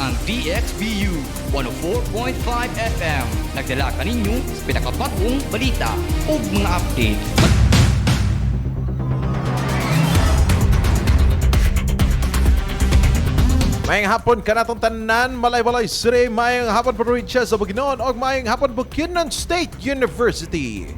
ang DXBU 104.5 FM. Nagdala kaninyo sa pinakabagong balita ug mga update. Mayang hapon kanatong tanan, Malay-Balay City, mayang hapon probinsya sa Bukidnon o mayang hapon Bukidnon State University.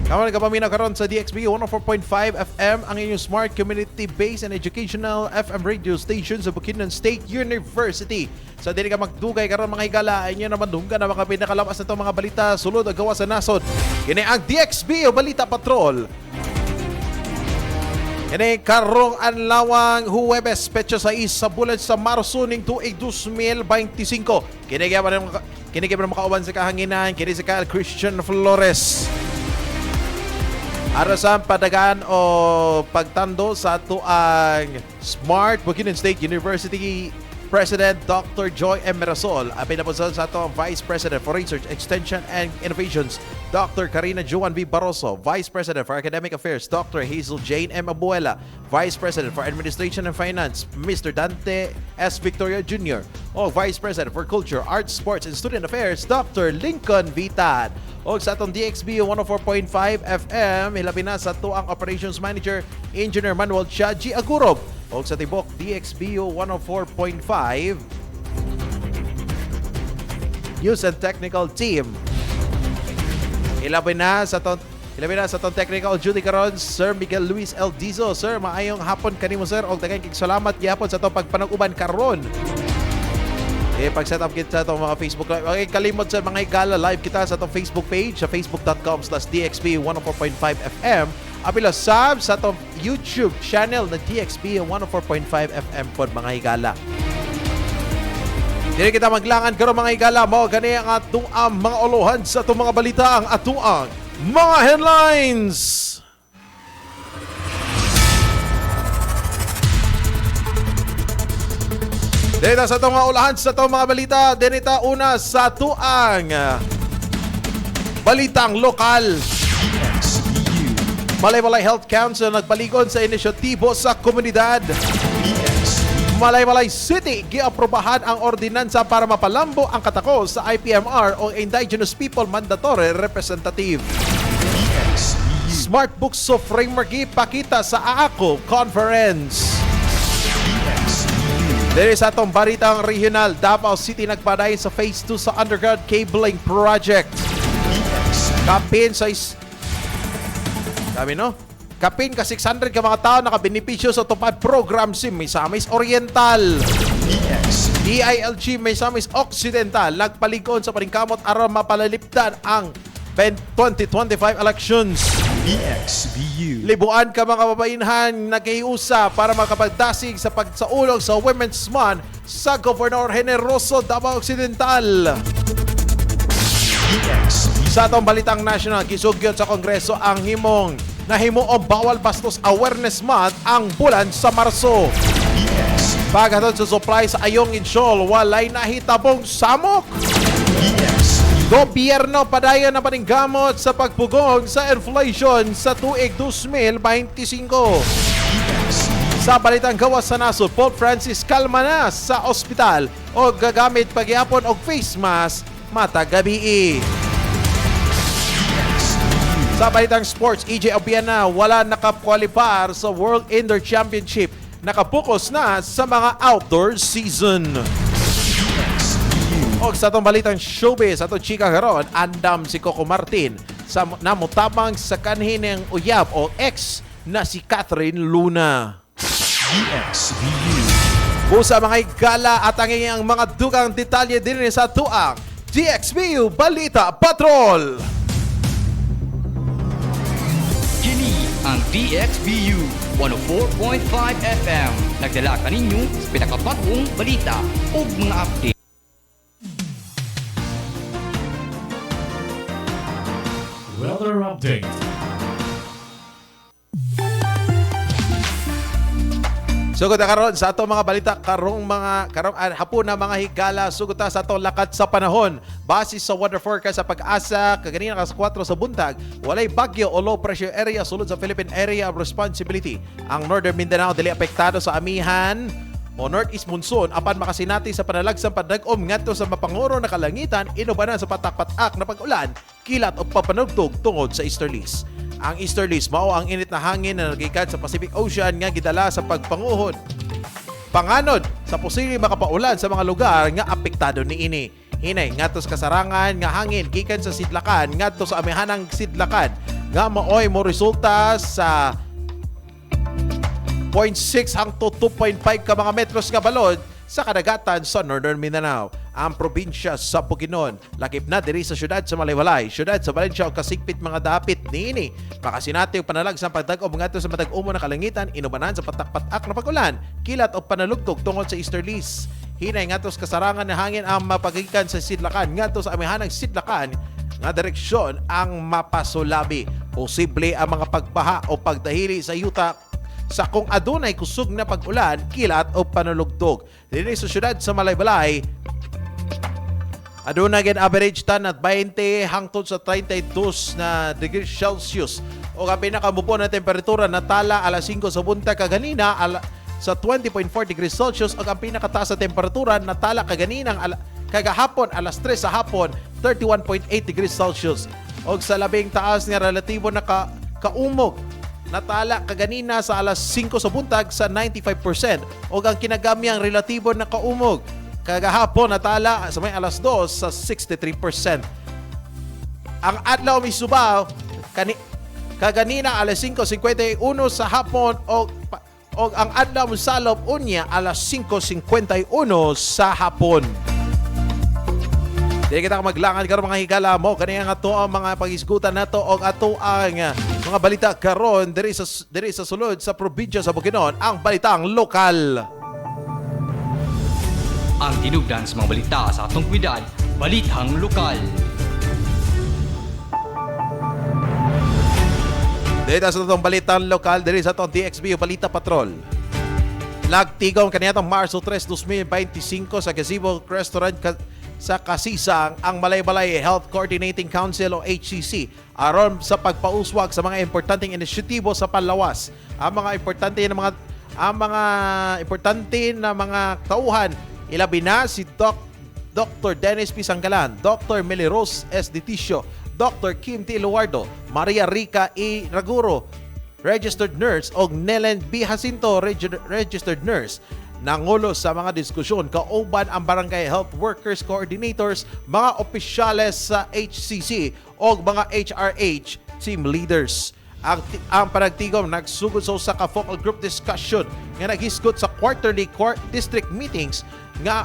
Kaman nagpaminaw karon sa DXB 104.5 FM, ang inyong smart community-based and educational FM radio station sa Bukidnon State University. Sa dili ka magdugay karon mga higala, inyo naman dunggan na mga pinakalamas na itong mga balita sulod ang gawa sa nasod. Kini ang DXB o Balita Patrol. Kini karong anlawang Huwebes, Petsa 6 sa bulan sa Marso ning tuig 2025. Kini gyud makauban sa kahanginan, kini si Kyle Christian Flores. Ara sa padagan o pagtando sa ato ang Smart Bukidnon State University President Dr. Joy M. Mirasol, apay na po sa ato ang Vice President for Research, Extension and Innovations, Dr. Karina Joan V. Barroso, Vice President for Academic Affairs, Dr. Hazel Jane M. Abuela, Vice President for Administration and Finance, Mr. Dante S. Victoria Jr., o Vice President for Culture, Arts, Sports and Student Affairs, Dr. Lincoln Vitan. O sa atong DXB 104.5 FM, hilabi na sa ato ang Operations Manager, Engineer Manuel Chaji Agurob. O sa tibok DXB 104.5 News and Technical Team. Ilabi na sa atong technical duty karon, Sir Miguel Luis L. Dizo. Sir, maayong hapon kanimo sir, og daghang salamat gyapon sa atong pagpanag-uban karon. Pag-set up kita sa itong mga Facebook Live. Okay, kalimot sa mga higala, live kita sa itong Facebook page sa facebook.com/DXB 104.5 FM. Apila sub sa itong YouTube channel na DXB 104.5 FM po mga higala. Dili kita maglangan karon mga higala, mo gani ang atong mga uluhan sa itong mga balita, ang atong mga headlines. Dito sa itong mga ulahan sa itong mga balita, dinita una sa tuang balitang lokal. Malay-Balay Health Council nagpaligon sa inisyatibo sa komunidad. Malay-Balay City giaprobahan ang ordinansa para mapalambo ang katako sa IPMR o Indigenous People Mandatory Representative. Smart Bukso Framework ipakita sa AACO Conference. Dere sa atong baritang regional, Davao City nagpadayon sa Phase 2 sa underground cabling project. Kapin sa Kapin ka 600 ka mga tao nakabenepisyo sa tupad program si Misamis Oriental. DILG Misamis Occidental nagpaligon sa paningkamot aron mapalalipdan ang 2025 elections. DXBU. Libuan ka mga babainhan naghiusa para makapagdasig sa pagsaulog sa Women's Month sa Governor Generoso Davao Occidental. Sa atong balitang national, gisugyot sa Kongreso ang nahimuong bawal bastos awareness month ang bulan sa Marso. Paghatod sa supply sa Ayong Insyol, walay nahitabong samok. Gobyerno padayon na paningkamot sa pagpugong sa inflation sa tuig 2025. Sa balitang gawas sa nasod, Pope Francis kalma na sa ospital o gagamit pagyapon og face mask matag gabi. Sa balitang sports, EJ Obiana wala nakakwalipar sa World Indoor Championship. Nakapokus na sa mga outdoor season. O sa itong balitang showbiz, atong chika karon, andam si Coco Martin sa namutabang sa kanhineng uyab o ex na si Catherine Luna. Busa mga igala at ang mga dugang detalye din sa tuang DXBU Balita Patrol. Kini ang DXBU 104.5 FM. Nagdala kaninyo sa pinakabagong balita ug mga update. Weather update. Sugod na karon sa ato mga balita karong hapon na mga higala, sugod ta sa ato lakat sa panahon. Base sa weather forecast sa Pag-asa kaganina kas 4 sa buntag, walay bagyo o low pressure area sulod sa Philippine Area of Responsibility. Ang Northern Mindanao dili apektado sa amihan o northeast monsoon apan makasinati sa panalagsang pandag-om ngadto sa mapanguro na kalangitan inubanan sa patak-patak na pag-ulan, kilat o papanugtog tungod sa easterlies. Ang easterlies mao ang init na hangin na nagikan sa Pacific Ocean nga gidala sa pagpanguhod. Panganod sa posibleng makapaulan sa mga lugar nga apektado niini. Hinay ngadto sa kasarangan nga hangin gikan sa sidlakan ngadto sa amihanang sidlakan nga maoy mo resulta sa 0.6 hangtod 2.5 ka mga metros nga balod sa kadagatan sa Northern Mindanao. Ang probinsya sa Bukidnon, lakip na diri sa syudad sa Malaybalay, syudad sa Valencia o kasigpit mga dapit niini. Makasinati o panalag sa pagdag-o ngadto sa matag-umo na kalangitan inubanan sa patak-patak na pag-ulan, kilat o panalugtog tungod sa easterlies. Hinay ngadto sa kasarangan na hangin ang mapagikan sa sidlakan ngadto sa amihanang sidlakan nga direksyon ang mapasulabi. Posible ang mga pagbaha o pagdahili sa yuta sa kung adunay kusog na pag-ulan, kilat o panulugtog. Dili sa syudad sa Malaybalay, aduna gid average tan at 20 hangtod sa 32 na degrees Celsius. O ang pinakamupo na temperatura natala alas 5 sa buntag kaganina sa 20.4 degrees Celsius. O ang pinakataas sa temperatura natala kagahapon alas 3 sa hapon 31.8 degrees Celsius. O sa labing taas nga relatibo na kaumog natala kaganina sa alas 5 sa buntag sa 95% o ang kinagamyang relatibo na kaumog kagahapon natala sa may alas 2 sa 63%. Ang adlaw misubaw kaganina alas 5:51 sa hapon o ang adlaw mosalop unya alas 5:51 sa hapon. Dili kita maglangan karon mga higala mo kaniya nga to ang mga pagisgutan nato og ato ang mga balita karon diri sa sulod sa probinsya sa Bukidnon, ang balitang lokal. Ang tinubdan sa mga balita sa atong kwidad, balitang lokal. Dito sa itong balitang lokal diri sa itong TXB o Balita Patrol. Nagtigong kaniyatong Marso 3, 2025 sa Gazebo Restaurant sa Kasisang ang Malaybalay Health Coordinating Council o HCC aron sa pagpauswag sa mga importanteng inisyatibo sa panlawas. Ang mga importante na mga tauhan ilabi na si Dr. Dennis P. Sanggalan, Dr. Meli Rose S. Diticio, Dr. Kim T. Luardo, Maria Rica E. Raguro, registered nurse o Nelen B. Jacinto, registered nurse. Nangulo sa mga diskusyon kauban ang barangay health workers coordinators, mga opisyales sa HCC o mga HRH team leaders. Ang panagtigom nagsugod sa ka focal group discussion nga naghisgot sa quarterly district meetings nga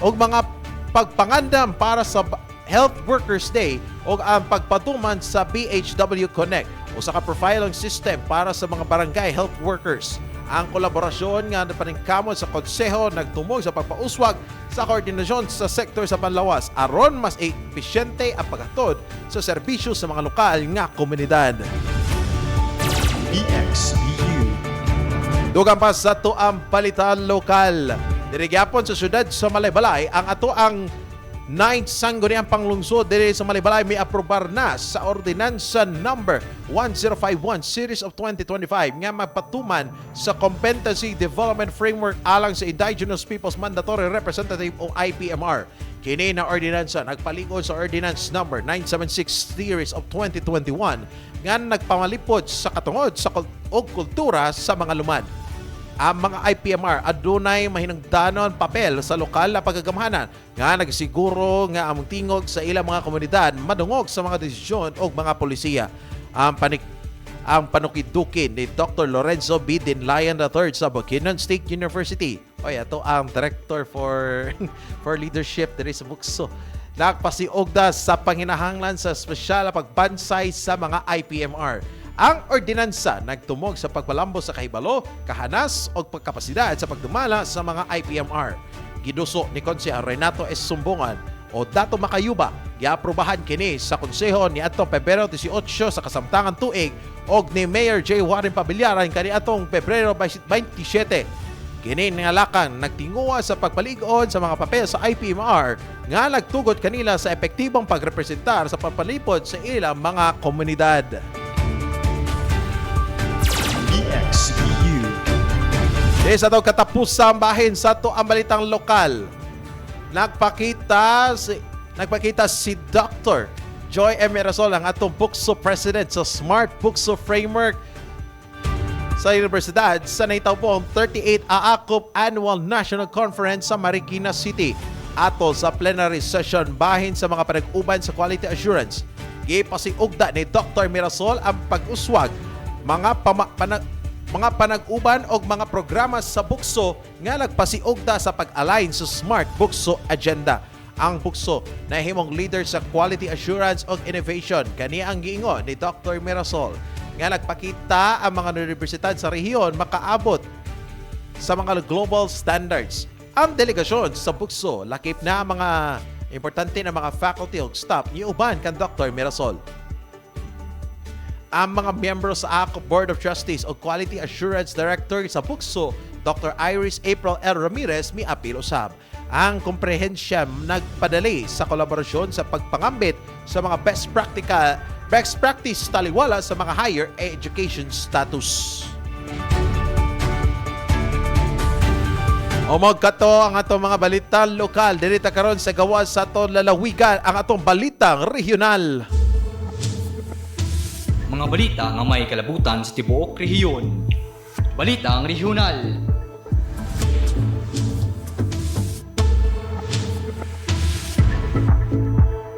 og mga pagpangandam para sa Health Workers Day o ang pagpatuman sa BHW Connect o sa ka-profiling system para sa mga barangay health workers. Ang kolaborasyon nga paningkamot sa konseho nagtumog sa pagpauswag sa koordinasyon sa sektor sa panlawas aron mas epesyente ang paghatod sa serbisyo sa mga lokal nga komunidad. EXBU. Dugang pa sa to ang palitan lokal. Dirigyapon sa syudad sa Malaybalay ang ato ang 9th sangguniang panglungsod diri sa Malaybalay may aprobar na sa ordinansa number 1051 series of 2025 nga magpatuman sa Competency Development Framework alang sa Indigenous Peoples Mandatory Representative o IPMR. Kini na ordinansa nagpaligod sa ordinance number 976 series of 2021 nga nagpamalipod sa katungod sa kultura sa mga lumad. Ang mga IPMR adunay mahinungdanon papel sa lokal na pagagamhanan nga nagsiguro nga ang tingog sa ilang mga komunidad madungog sa mga desisyon o mga polisiya. Ang panukidukin ni Dr. Lorenzo B. Dinlayan III sa Bukidnon State University. Oy, ito ang Director for Leadership diri sa Bukso. Nagpasiogda sa panginahanglan sa espesyal na pagbansay sa mga IPMR. Ang ordinansa nagtumog sa pagpalambo sa kahibalo, kahanas o pagkapasidad sa pagdumala sa mga IPMR. Giduso ni Konseho Renato S. Sumbungan o Dato Makayuba, giaprobahan kini sa konseho ni atong Pebrero 18 sa kasamtangan tuig og ni Mayor J. Warren Pabilyaran kani atong Pebrero 27. Kini nangalakan nagtinguha sa pagpalig-on sa mga papel sa IPMR nga nagtugot kanila sa epektibong pagrepresentar sa pagpalipod sa ilang mga komunidad. EXBU. Sa daw katapusang bahin sa to ang balitang lokal. Nagpakita si Dr. Joy Emerasol ang atong Bukso President sa Smart Bukso Framework sa Universidad sa naitawpong 38 Aakop Annual National Conference sa Marikina City. Ato sa plenary session bahin sa mga panag-uban sa quality assurance. Gipasiugda ni Dr. Mirasol ang pag-uswag mga panag-uban o mga programa sa Bukso nga nagpasiugda sa pag-align sa Smart Bukso Agenda. Ang Bukso na himong leader sa quality assurance o innovation. Kani ang giingon ni Dr. Mirasol nga nagpakita ang mga universidad sa rehiyon makaabot sa mga global standards. Ang delegasyon sa Bukso lakip na mga importante na mga faculty o staff ni uban kan Dr. Mirasol. Ang mga miyembro sa AACOP Board of Trustees o Quality Assurance Director sa Bukso, Dr. Iris April L. Ramirez, miapil usab. Ang komprehensya nagpadali sa kolaborasyon sa pagpangambit sa mga best practice taliwala sa mga higher education status. Umog kato ang atong mga balitang lokal. Dirita karon sa gawas sa atong lalawigan ang atong balitang regional. Mga balita nga may kalabutan sa tibuok rehiyon. Balitang regional.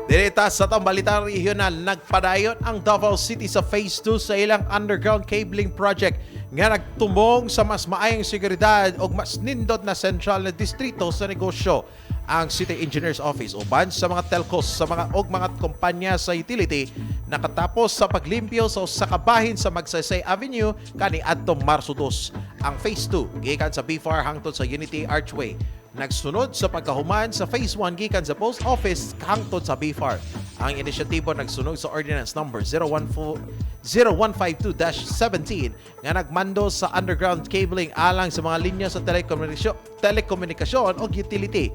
Dirita sa atong balitang regional, nagpadayon ang Davao City sa Phase 2 sa ilang underground cabling project nga nagtumong sa mas maayong seguridad o mas nindot na sentral na distrito sa negosyo. Ang City Engineers Office uban sa mga telcos sa mga kumpanya sa utility nakatapos sa paglimpyo sa kabahin sa Magsaysay Avenue kaniadtong Marso 2. Ang Phase 2 gikan sa BFAR hangtod sa Unity Archway. Nagsunod sa pagkahuman sa Phase 1 gikan sa Post Office hangtod sa BFAR. Ang inisyatibo nagsunog sa Ordinance Number 0152-17 nga nagmando sa underground cabling alang sa mga linya sa telekomunikasyon o utility.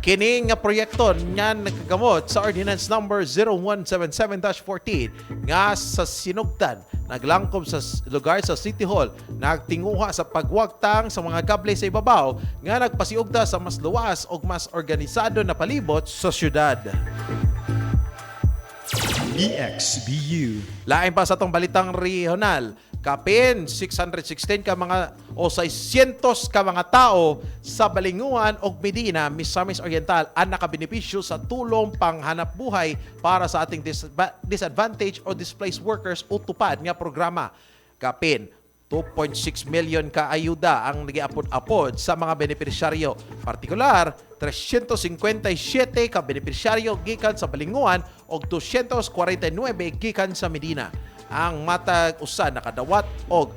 Kini nga proyekto nga nagkagamot sa Ordinance Number 0177-14 nga sa sinugdan naglangkob sa lugar sa City Hall, nagtinguha sa pagwagtang sa mga kable sa ibabaw nga nagpasiugda sa mas luwas o mas organisado na palibot sa syudad. EXBU. Lain pa sa itong balitang regional, kapin 616 ka mga o 600 ka mga tao sa Balinguan o Medina, Misamis Oriental ang nakabenepisyo sa tulong panghanap buhay para sa ating disadvantaged o displaced workers o tupad nga programa. Kapin 2.6 million ka ayuda ang nagiapod-apod sa mga benepisyaryo. Partikular, 357 ka benepisyaryo gikan sa Balinguan o 249 gikan sa Medina. Ang matag usa nakadawat og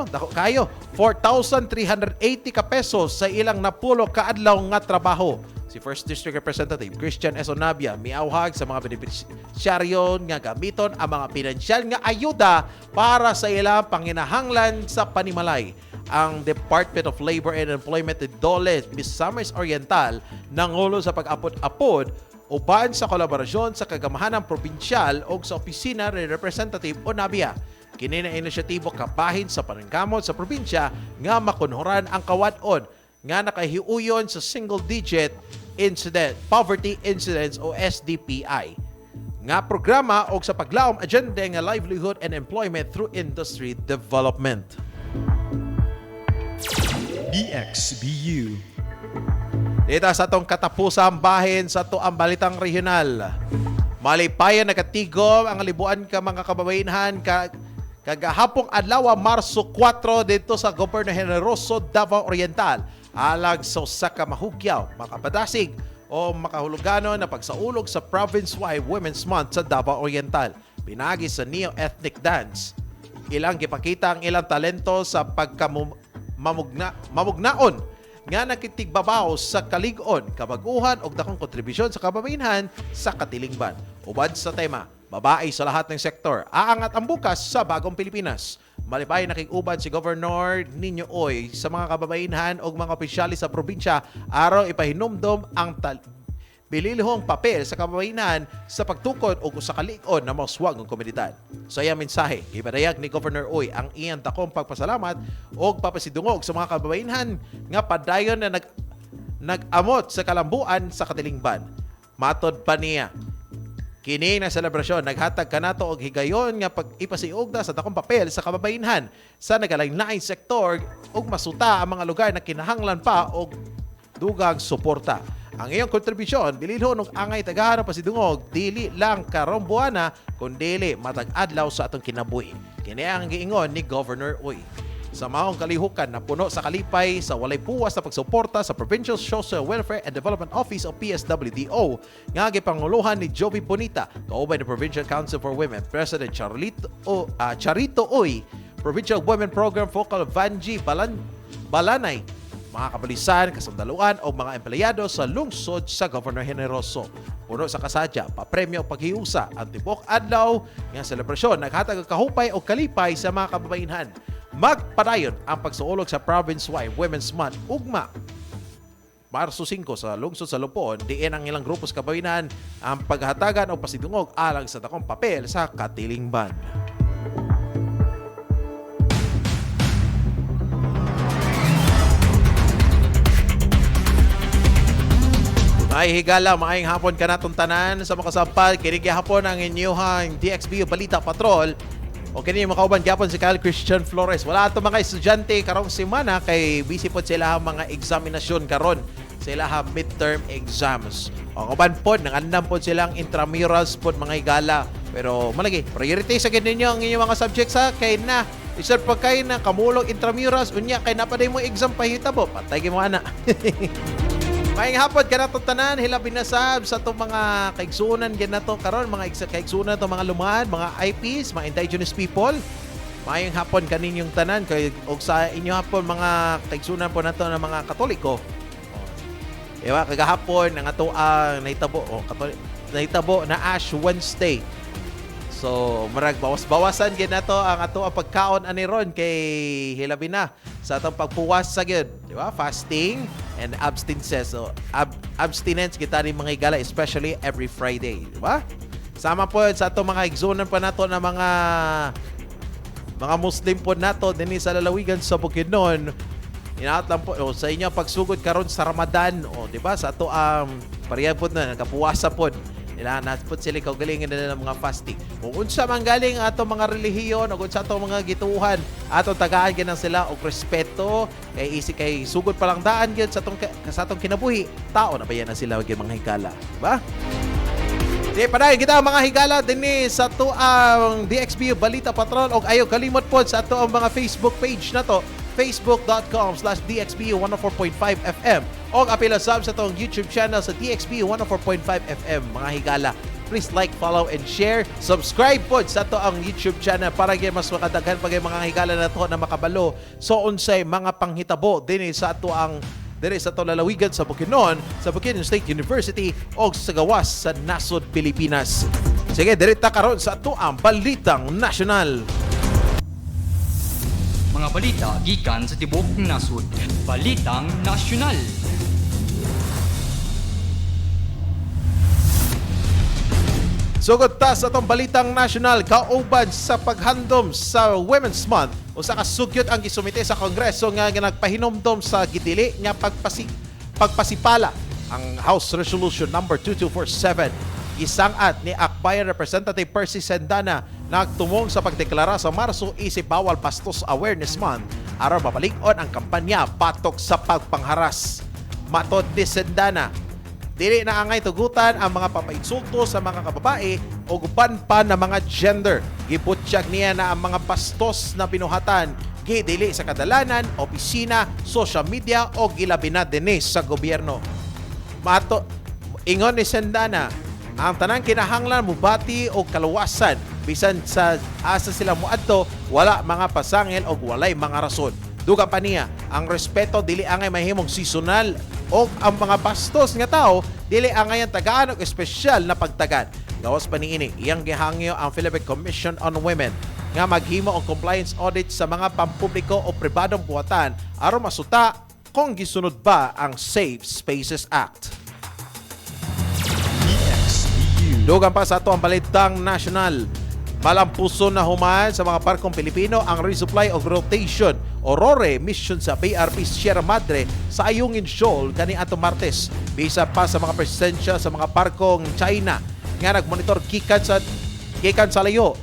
dako kayo 4,380 ka pesos sa ilang napulo ka adlaw nga trabaho. Si First District Representative Christian S. Onabia miauhag sa mga benepisyaryo nga gamiton ang mga pinansyal nga ayuda para sa ilang panginahanglan sa panimalay. Ang Department of Labor and Employment de Dole, Misamis Oriental nangulo sa pag-apod-apod uban sa kolaborasyon sa kagamahanang probinsyal o sa opisina ni Representative Onabia. Kini na inisyatibo kabahin sa panangkamot sa probinsya nga makunhuran ang kawad-on nga nakahiuyon sa single-digit poverty incidence o SDPI. Nga programa o sa paglaom agenda nga livelihood and employment through industry development. EXBU. Dito sa itong katapusang bahin sa ito ang balitang regional. Malipayan nagatigom ang libuan ka mga kababainhan kagahapong adlaw Marso 4 dito sa Gobyerno Generoso, Davao Oriental. Alag sa usa ka mahugyaw, makapadasig o makahuluganon na pagsaulog sa Province-wide Women's Month sa Davao Oriental. Pinagi sa neo-ethnic dance. Ilang gipakita ang ilang talento sa mamugnaon nga nakitigbabaw sa kalig-on, kabaguhan o dakong kontribusyon sa kababainhan sa katilingban. Ubad sa tema, babae sa lahat ng sektor, aangat ang bukas sa bagong Pilipinas. Malipay nakikubad si Governor Nino Oy sa mga kababainhan o mga opisyali sa probinsya araw ipahinumdom ang bililhong papel sa kababayenan sa pagtukod o sa kalig-on na maswag ng komunidad. Sa iyang mensahe, ipadayag ni Governor Uy ang iyang takong pagpasalamat o papasidungog sa mga kababayenan nga padayon na nag-amot sa kalambuan sa katilingban. Matod pa niya, kini na selebrasyon naghatag kanato og higayon nga pag-ipasiugda sa takong papel sa kababayenhan sa nagalain-laing sektor ug masuta ang mga lugar na kinahanglan pa og dugang suporta. Ang iyong kontribusyon bililhon og angay tagahan pasidungog dili lang karong buwana kundi matag adlaw sa atong kinabuhi. Kini ang giingon ni Governor Uy. Sa maong kalihukan na puno sa kalipay sa walay puwas na pagsuporta sa Provincial Social Welfare and Development Office o PSWDO nga gipanguluhan ni Jovi Bonita, kaubay ni Provincial Council for Women President Charito Uy, Provincial Women Program Focal Vanji Balanay, mga kabalisan, kasundaluan o mga empleyado sa lungsod sa Governor Generoso. Puno sa kasadya, papremyo paghiusa ang tibok adlaw ng selebrasyon naghatag og kahupay o kalipay sa mga kababayenhan. Magpadayon ang pagsuulog sa province-wide Women's Month ugma Marso 5 sa lungsod sa Lupon, diin ang ilang grupos kababayenan ang paghatagan o pasidungog alang sa takong papel sa katilingban. Ay higala, maayong hapon ka natong tanan sa makasampal. Kini hapon ang inyong DXBU Balita Patrol. O kini makauban gyapon si Kyle Christian Flores. Wala ato mga estudyante karong semana kay busy po sila mga examinasyon karon. Sila midterm exams. O kauban pod nangandam pod silang intramurals pod mga higala. Pero malagi, priority sa ninyo ang inyong mga subjects ha kay na isod pa kay na kamulong intramurals unya kay napaday mo exam pahitabo. Patay mo ana. Maayong hapon ka na itong tanan, hilabi na sab sa itong mga kaigsunan ganato karon mga kaigsunan itong mga lumaan, mga IPs, mga indigenous people. Maayong hapon kaninyong tanan, o sa inyo hapon mga kaigsunan po nato ng mga Katoliko. Diba, kagahapon, ang ato ang nahitabo na Ash Wednesday. So, marag bawas-bawasan ginato ang ato ang pagkaon ani ron kay hilabi na sa atong pagpuwas sa gyud, di ba? Fasting and abstinence. So, abstinence kita ni mga higala especially every Friday, di ba? Sama po sa atong mga igsunan pa nato na mga Muslim po nato dinhi sa lalawigan sa Bukidnon. Inaat lang po sa inyo pagsugod karon sa Ramadan, di ba? Sa ato pariyabot na nagapuwasa pod. Ilanat po sila kaugalingan nila ng mga fasting. Kung unsa man galing ato mga relihiyon o unsa ato mga gituhan, ato tagaan gyud sila og respeto kay sugod pa lang daan gyud sa atong kinabuhi. Tao na ba yan na sila gyud mga higala, di ba? Di padayon kita mga higala dinhi sa ato ang DXBU Balita Patrol og ayo kalimot pod sa ato ang mga Facebook page nato, facebook.com/DXBU 104.5 FM o apila sab sa itong YouTube channel sa DXBU 104.5 FM. Mga higala, please like, follow, and share. Subscribe po sa ito ang YouTube channel para mas makadaghan pa mga higala na ito na makabalo. So, unsay mga panghitabo din sa ito ang sa ito lalawigan sa Bukidnon, sa Bukidnon State University o sa gawas sa nasod Pilipinas. Sige, direta karon sa ito ang Balitang Nasyonal. Mga balita gikan sa tibok nasud. Balitang Nasyonal. Sugod ta sa itong Balitang Nasyonal, kauban sa paghandom sa Women's Month o sa kasugyot ang gisumite sa Kongreso nga nagpahinomdom sa gidili nga pagpasipala ang House Resolution number 2247. Isangat ni Akbayan Representative Percy Sendana nagtumong sa pagdeklara sa Marso isip bawal bastos awareness month aron mapalig-on ang kampanya batok sa pagpangharas. Matod ni Sendana, dili na angay tugutan ang mga papainsulto sa mga kababae o guban pa na mga gender. Gibutsyag niya na ang mga bastos na pinuhatan gidili sa kadalanan, opisina, social media o gilabi na dinhi sa gobyerno. Ingon ni Sendana, ang tanang kinahanglan mubati o kaluwasan bisan sa asa sila muadto wala mga pasangil o walay mga rason. Duga pa niya, ang respeto dili angay mahimong seasonal o ang mga bastos nga tao dili angay ang tagaan og espesyal na pagtagan. Gawas pa niini, iyang gihangyo ang Philippine Commission on Women nga maghimo og compliance audit sa mga pampubliko o pribadong buhatan aron masuta kung gisunod ba ang Safe Spaces Act. Dugang pa sa ato ang balitang national. Malampuso na human sa mga barkong Pilipino ang resupply of rotation o RORE mission sa BRP Sierra Madre sa Ayungin Shoal kani atong Martes. Bisa pa sa mga presensya sa mga barkong China nga nagmonitor gikan sa layo.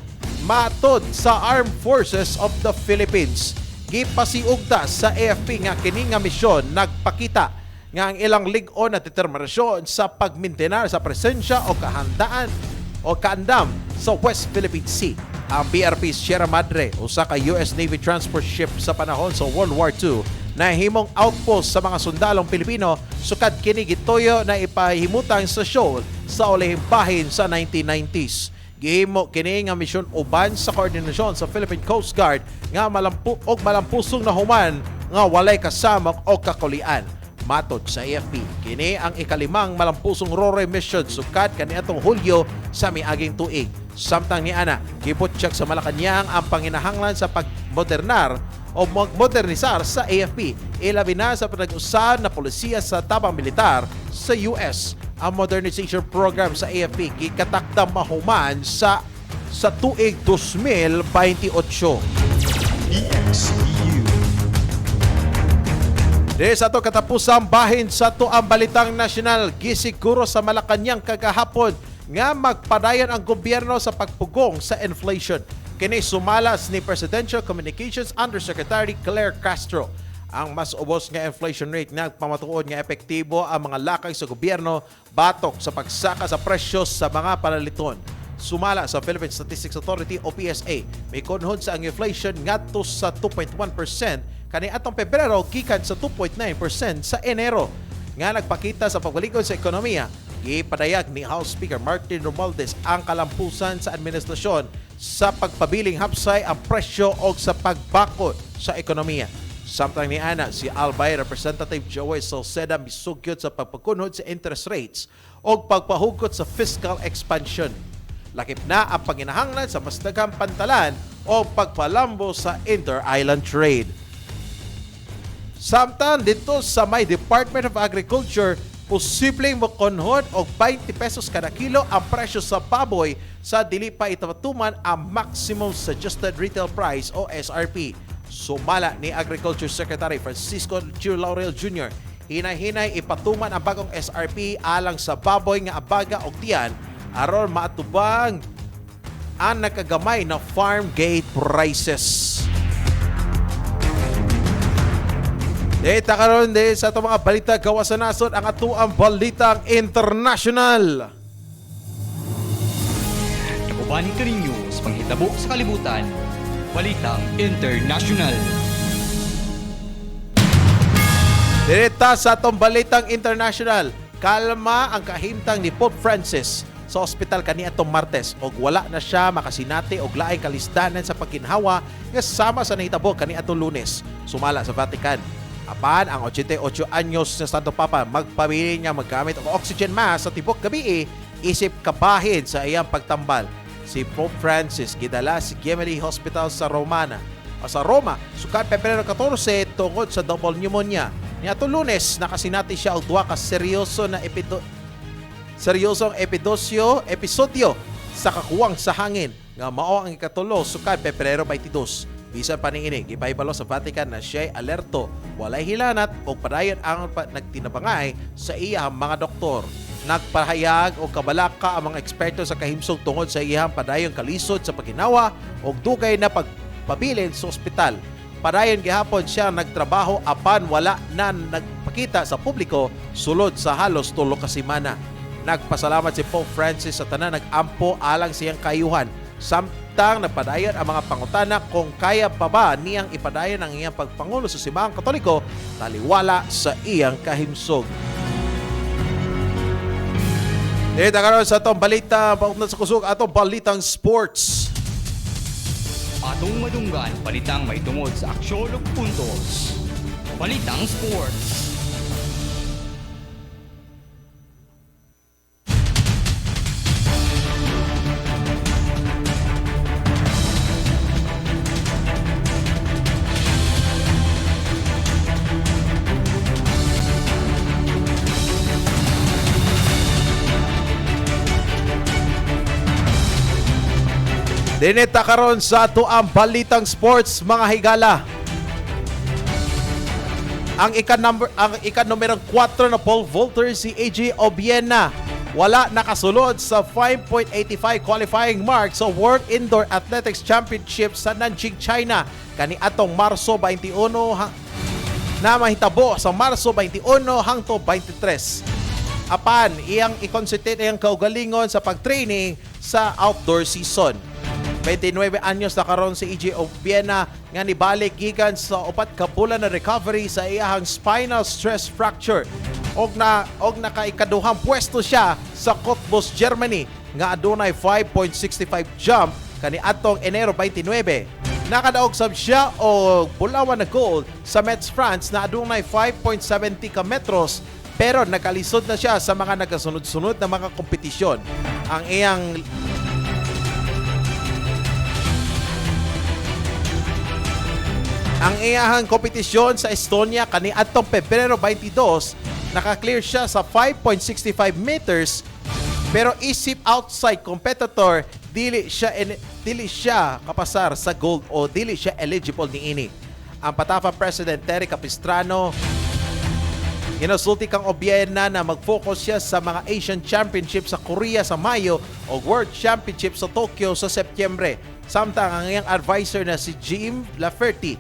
Matod sa Armed Forces of the Philippines, gipasiugda sa AFP nga kini nga misyon nagpakita nga ang ilang lig-on na determinasyon sa pagmintenar sa presensya o kahandaan o kaandam sa West Philippine Sea. Ang BRP Sierra Madre, usa ka US Navy transport ship sa panahon sa World War II, na himong outpost sa mga sundalong Pilipino, sukad kini gituyo na ipahimutang sa shoal sa ulihing bahin sa 1990s. Gihimo kini nga misyon uban sa koordinasyon sa Philippine Coast Guard nga malampusong na human nga walay kasamok o kakulian. Matod sa AFP, kini ang ikalimang malampusong RORE mission sukat kaniadtong Hulyo sa miaging tuig. Samtang ni ana, giputyak sa Malacañang ang panginahanglan sa pagmodernar o magmodernisar sa AFP. Ilabi na sa pinag-usab na polisiya sa tabang militar sa US. Ang modernization program sa AFP gikatakdang mahuman sa tuig 2028. DXBU. Dahil sa ito katapusang bahin sa ito ang balitang nasyonal, gisiguro sa Malacañang kagahapon nga magpadayon ang gobyerno sa pagpugong sa inflation. Kini sumalas ni Presidential Communications Undersecretary Claire Castro. Ang mas ubos nga inflation rate nagpamatuod nga epektibo ang mga lakay sa gobyerno batok sa pagsaka sa presyo sa mga panaliton. Sumala sa Philippine Statistics Authority o PSA, may konhod sa ang inflation ngadto sa 2.1% kani atong Pebrero gikan sa 2.9% sa Enero. Nga nagpakita sa pagbalikod sa ekonomiya, gipadayag ni House Speaker Martin Romualdez ang kalampusan sa administrasyon sa pagpabiling hapsay ang presyo o sa pagbakod sa ekonomiya. Samtang ni ana si Albay Representative Joey Salceda misugyot sa pagpakunhod sa interest rates o pagpahugot sa fiscal expansion. Lakip na ang panginahanglan sa mas daghang pantalan o pagpalambo sa inter-island trade. Samtang dito sa may Department of Agriculture, posibleng makonhod og 20 pesos kada kilo ang presyo sa baboy sa dili pa itapatuman ang maximum suggested retail price o SRP. Sumala ni Agriculture Secretary Francisco Q. Laurel Jr., hinay-hinay ipatuman ang bagong SRP alang sa baboy nga abaga og tiyan aron maatubang ang nakagamay na farm gate prices. Dita karon din sa itong mga balita gawa sa nasod ang atuang balitang international. Nakubanin ka rin news, panghitabo sa kalibutan, balitang international. Direta sa itong balitang international, kalma ang kahimtang ni Pope Francis sa ospital kaniadtong Martes og wala na siya makasinati og laing kalistanan sa pagkinhawa nga sama sa nahitabo kaniadtong Lunes. Sumala sa Vatican, apan ang 88 anyos na Santo Papa magpabili niya maggamit og oxygen mask sa tibok gabi isip kabahin sa iyang pagtambal. Si Pope Francis gidala si Gemelli Hospital sa Roma sukat Pebrero 14 tungod sa double pneumonia. Niadtong Lunes nakasinati siya og duha ka seryosong episodyo sa kakuwang sa hangin nga mao ang ikatulo sukat Pebrero 22. Bisan pa niini, gipaibalo sa Vatican na siya'y alerto, walay hilanat o padayon ang nagtinabangay sa iyang mga doktor. Nagpahayag o kabalaka ang mga eksperto sa kahimsog tungod sa iyang padayong kalisod sa paginawa o dugay na pagpabilin sa ospital. Padayon gihapon siya nagtrabaho apan wala na nagpakita sa publiko sulod sa halos 3 ka semana. Nagpasalamat si Pope Francis sa tanan nag-ampo alang siyang kayuhan. Samtang nagpadayon ang mga pangutana kung kaya pa ba niyang ipadayon ang iyang pagpangulo sa simbahang Katoliko taliwala sa iyang kahimsog. Dito karon sa atong balita, pauna sa kusog atong balitang sports. Atong madunggan, balitang may tungod sa aksyon ug puntos. Balitang sports. Dinita karon sa ato ang balitang sports mga higala. Ang ika-numerong 4 na pole vaulter si AJ Obiena wala nakasulod sa 5.85 qualifying mark sa World Indoor Athletics Championship sa Nanjing, China kani atong Marso 21 na mahitabo sa Marso 21 hangtod 23. Apan iyang i-concentrate iyang kaugalingon sa pagtraining sa outdoor season. 29 anyos na karon si EJ Obiena nga nibalik gikan sa upat ka bulan na recovery sa iyahang spinal stress fracture. Og nakaikaduhang pwesto siya sa Cottbus, Germany nga adunay 5.65 jump kaniadtong Enero 29. Nakadaog sab siya og bulawan na gold sa Metz, France na adunay 5.70 ka metros pero nakalisod na siya sa mga nagasunod-sunod na mga kompetisyon. Ang iyahang kompetisyon sa Estonia kaniadtong Pebrero 22, naka-clear siya sa 5.65 meters pero isip outside competitor dili siya kapasar sa gold o dili siya eligible niini. Ang Patafa President Terry Capistrano inasulti kang Obiena na mag-focus siya sa mga Asian Championship sa Korea sa Mayo o World Championship sa Tokyo sa Setyembre. Samtang ang iyang advisor na si Jim Lafferty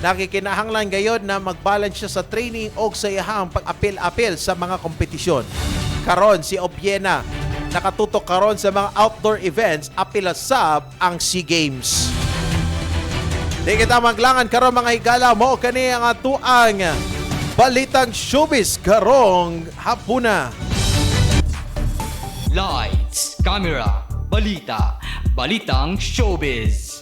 nakikinahanglan gayod na mag-balance siya sa training o sa iyahang pag-apil-apil sa mga kompetisyon. Karon si Obiena nakatutok karon sa mga outdoor events apila sab ang SEA Games. Di kita maglangan karon mga higala mo kani ang atuang balitang showbiz karong hapuna. Lights, camera, balita, balitang showbiz.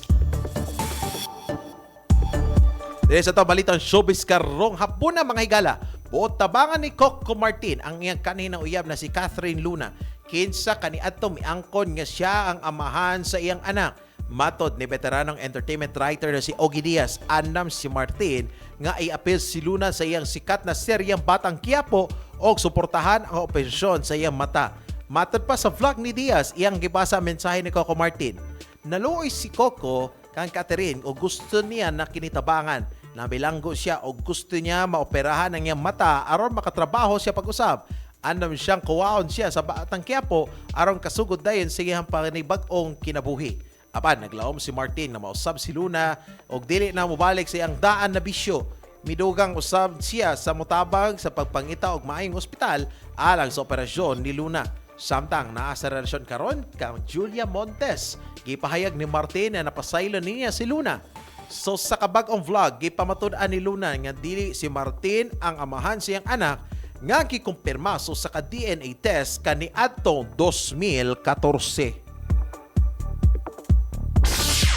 Dahil sa ito, balitang showbiz karong hapon na mga higala. Buot tabangan ni Coco Martin ang iyang kaninang uyab na si Catherine Luna. Kinsa kaniadto miangkon nga siya ang amahan sa iyang anak. Matod ni veteranong entertainment writer na si Ogie Diaz, andam si Martin nga i-appeal si Luna sa iyang sikat na seryeng Batang Quiapo o suportahan ang operasyon sa iyang mata. Matod pa sa vlog ni Diaz, iyang gibasa mensahe ni Coco Martin. Naluoy si Coco kang Catherine o gusto niya na kinitabangan. Nabilanggo siya o gusto niya maoperahan ang iyang mata aron makatrabaho siya pag-usab. Andam siyang kuwaon siya sa Batang Quiapo aron kasugod dayon sa iyang panibag-ong kinabuhi. Apan naglaom si Martin na mausab si Luna og dili na mobalik sa iyang daan na bisyo. Midugang usab siya sa mutabang sa pagpangita og maayong ospital alang sa operasyon ni Luna. Samtang naa sa relasyon karon kang Julia Montes, gipahayag ni Martin na napasaylo niya si Luna. So sa kabag-ong vlog, gipamatud-an ni Luna nga dili si Martin ang amahan siyang anak nga gikumpirma so sa ka-DNA test kaniadtong 2014.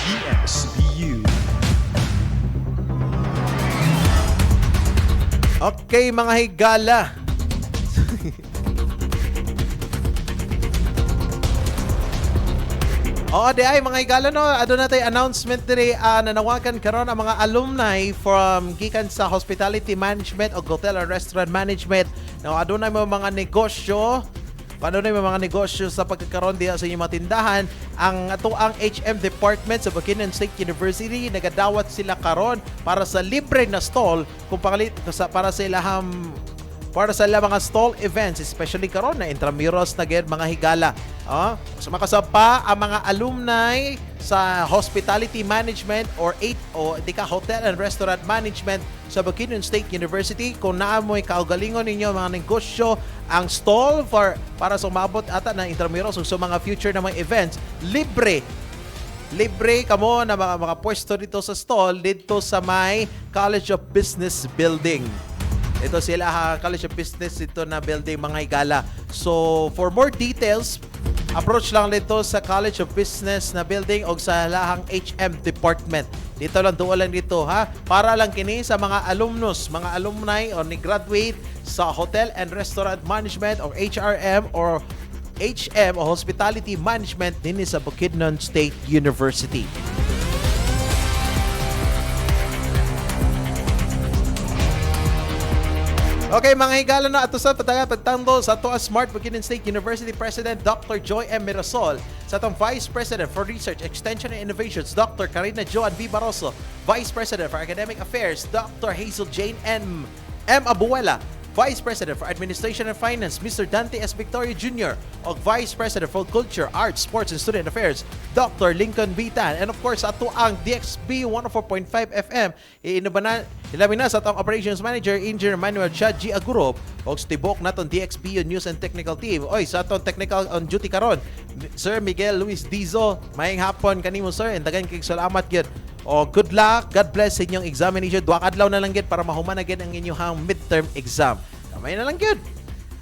EXBU. Okay mga higala. Oo, di ay mga higala no, adto na tay announcement diri nanawagan karon ang mga alumni from gikan sa hospitality management o hotel and restaurant management. Now adunay mga negosyo, adunay mga negosyo sa pagkakaroon diha sa inyong mga tindahan. Ang atoang HM department sa Bukidnon State University nagadawat sila karon para sa libre na stall kung para sa ilahang mga stall events, especially karon na intramuros na gayud mga higala. So makasab pa ang mga alumni sa hospitality management or hotel and restaurant management sa Bukidnon State University. Kung naamoy kaugalingon ninyo mga negosyo, ang stall para sa umabot ata na intramuros sa mga future na mga events, libre kamo na mga pwesto dito sa stall dito sa may College of Business building. Ito sila College of Business ito na building mga higala. So for more details, approach lang dito sa College of Business na building o sa lahang HM department. Dito lang, doon lang dito para lang kini sa mga alumni o ni graduate sa Hotel and Restaurant Management or HRM or HM o Hospitality Management din sa Bukidnon State University. Okay, mga higala na ato sa pagtando sa ato ang Smart Bukidnon State University President Dr. Joy M. Mirasol, sa atong Vice President for Research, Extension and Innovations Dr. Karina Joan V. Barroso, Vice President for Academic Affairs Dr. Hazel Jane M. Abuela, Vice President for Administration and Finance Mr. Dante S. Victoria Jr. o Vice President for Culture, Arts, Sports and Student Affairs Dr. Lincoln Bitan. And of course, ato ang DXB 104.5 FM ilabi na sa atong Operations Manager Engineer Manuel Chad G. Agurob o tibok naton DXB News and Technical Team. Oy, sa atong technical on duty karon Sir Miguel Luis Dizo. Maying hapon kanimo sir, and dagan kay salamat gyud. O good luck, God bless sa inyong examination. Duwa kadlaw na lang gyud para mahuman na gyud ang inyong midterm exam. Kamay na lang gyud.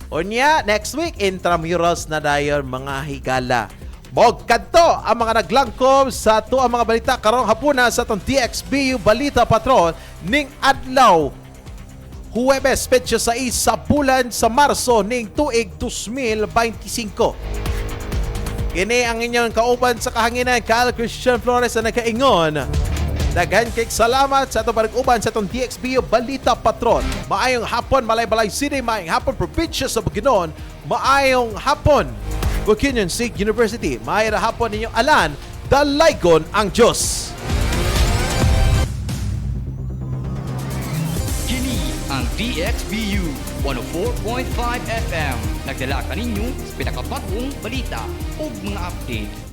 Unya, next week intramurals na dayon mga higala. Mog kadto ang mga naglangkob sa ato ang mga balita karong hapuna sa atong DXBU Balita Patrol ning adlaw Huwebes, petsa 6 sa bulan sa Marso ning tuig 2025. Kini ang inyong kauban sa kahanginan, Kyle Christian Flores na nakaingon. Daghan kay salamat sa atong pag-uban sa atong DXBU Balita Patrol. Maayong hapon Balay City, maayong hapon probinsya sa Bukidnon, maayong hapon Bukidnon State University. Maayong hapon ninyong alan, dalaygon ang Diyos. Kini ang DXBU 104.5 FM. Nagdala kaninyo sa pinakabagong balita ug mga update